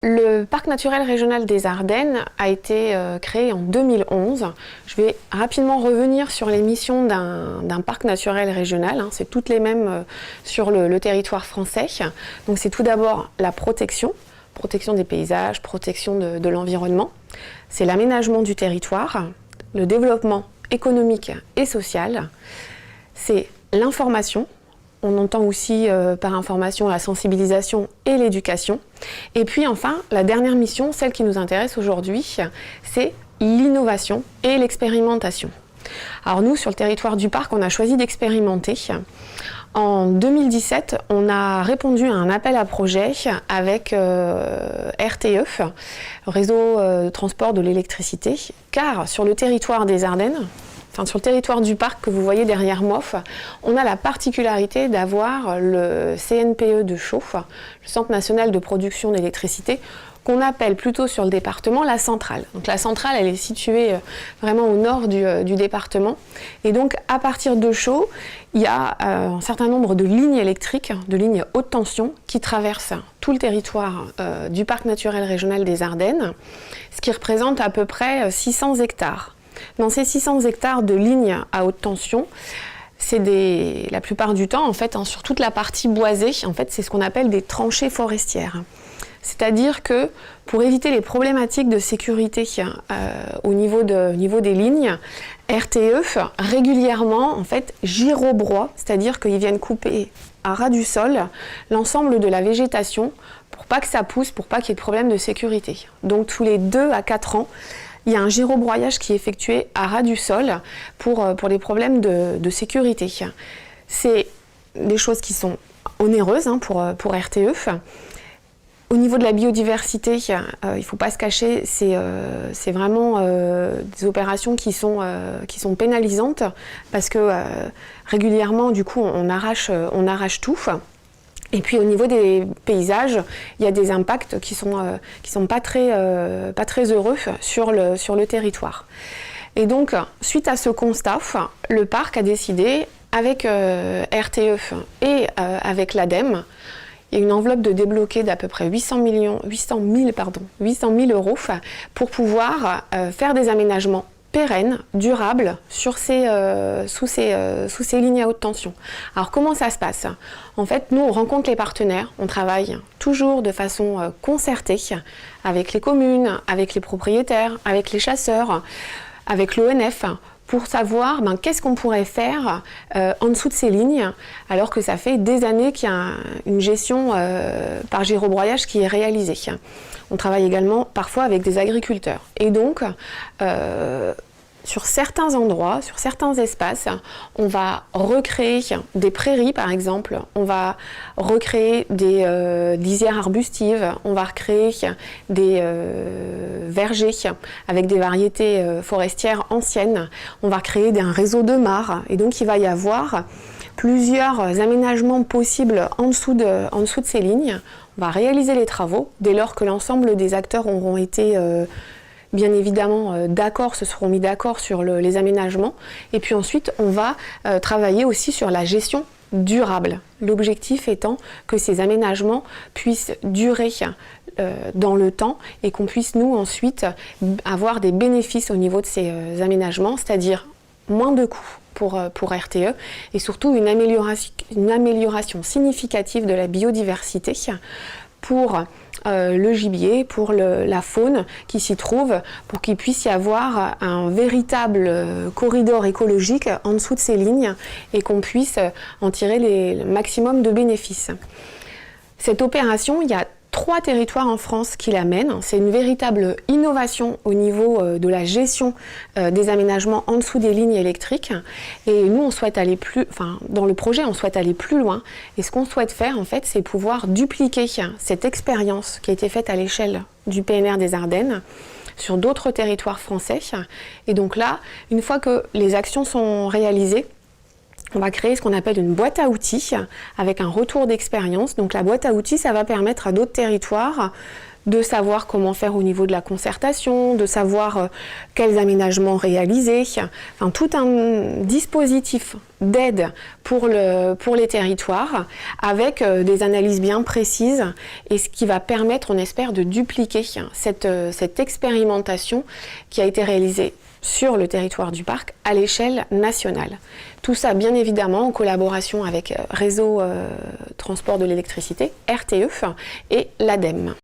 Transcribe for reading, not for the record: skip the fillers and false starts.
Le parc naturel régional des Ardennes a été créé en 2011. Je vais rapidement revenir sur les missions d'un parc naturel régional. C'est toutes les mêmes sur le territoire français. Donc c'est tout d'abord la protection des paysages, protection de l'environnement. C'est l'aménagement du territoire, le développement économique et social. C'est l'information. On entend aussi par information la sensibilisation et l'éducation. Et puis enfin, la dernière mission, celle qui nous intéresse aujourd'hui, c'est l'innovation et l'expérimentation. Alors nous, sur le territoire du parc, on a choisi d'expérimenter. En 2017, on a répondu à un appel à projet avec RTE, Réseau de transport de l'électricité, car sur le territoire des Ardennes, sur le territoire du parc que vous voyez derrière moi, on a la particularité d'avoir le CNPE de Chaux, le Centre national de production d'électricité, qu'on appelle plutôt sur le département la centrale. Donc la centrale, elle est située vraiment au nord du département. Et donc à partir de Chaux, il y a un certain nombre de lignes électriques, de lignes haute tension, qui traversent tout le territoire du parc naturel régional des Ardennes, ce qui représente à peu près 600 hectares. Dans ces 600 hectares de lignes à haute tension, c'est la plupart du temps, en fait, sur toute la partie boisée, en fait, c'est ce qu'on appelle des tranchées forestières. C'est-à-dire que pour éviter les problématiques de sécurité au niveau des lignes, RTE régulièrement en fait girobroie, c'est-à-dire qu'ils viennent couper à ras du sol l'ensemble de la végétation pour pas que ça pousse, pour pas qu'il y ait de problème de sécurité. Donc tous les 2 à 4 ans, il y a un girobroyage qui est effectué à ras du sol pour les problèmes de sécurité. C'est des choses qui sont onéreuses pour RTE. Au niveau de la biodiversité, il ne faut pas se cacher, c'est vraiment des opérations qui sont pénalisantes parce que régulièrement, du coup, on arrache tout. Et puis au niveau des paysages, il y a des impacts qui sont pas très heureux sur le territoire. Et donc, suite à ce constat, le parc a décidé, avec RTE et avec l'ADEME, il y a une enveloppe de débloquée d'à peu près 800 000 euros pour pouvoir faire des aménagements pérennes, durables, sous ces lignes à haute tension. Alors comment ça se passe? En fait, nous on rencontre les partenaires, on travaille toujours de façon concertée avec les communes, avec les propriétaires, avec les chasseurs, avec l'ONF, pour savoir qu'est-ce qu'on pourrait faire en dessous de ces lignes, alors que ça fait des années qu'il y a une gestion par girobroyage qui est réalisée. On travaille également parfois avec des agriculteurs. Et donc, sur certains endroits, sur certains espaces, on va recréer des prairies par exemple, on va recréer des lisières arbustives, on va recréer des vergers avec des variétés forestières anciennes, on va créer un réseau de mares et donc il va y avoir plusieurs aménagements possibles en dessous de ces lignes. On va réaliser les travaux dès lors que l'ensemble des acteurs auront été bien évidemment se seront mis d'accord sur les aménagements. Et puis ensuite, on va travailler aussi sur la gestion durable. L'objectif étant que ces aménagements puissent durer dans le temps et qu'on puisse nous ensuite avoir des bénéfices au niveau de ces aménagements, c'est-à-dire moins de coûts pour RTE et surtout une amélioration significative de la biodiversité pour le gibier, pour la faune qui s'y trouve, pour qu'il puisse y avoir un véritable corridor écologique en dessous de ces lignes et qu'on puisse en tirer le maximum de bénéfices. Cette opération, il y a 3 territoires en France qui la mènent. C'est une véritable innovation au niveau de la gestion des aménagements en dessous des lignes électriques. Et nous, on souhaite aller dans le projet, on souhaite aller plus loin. Et ce qu'on souhaite faire, en fait, c'est pouvoir dupliquer cette expérience qui a été faite à l'échelle du PNR des Ardennes sur d'autres territoires français. Et donc là, une fois que les actions sont réalisées, on va créer ce qu'on appelle une boîte à outils avec un retour d'expérience. Donc la boîte à outils, ça va permettre à d'autres territoires de savoir comment faire au niveau de la concertation, de savoir quels aménagements réaliser, enfin, tout un dispositif d'aide pour les territoires avec des analyses bien précises et ce qui va permettre, on espère, de dupliquer cette expérimentation qui a été réalisée sur le territoire du parc à l'échelle nationale. Tout ça, bien évidemment, en collaboration avec Réseau Transport de l'électricité, RTE et l'ADEME.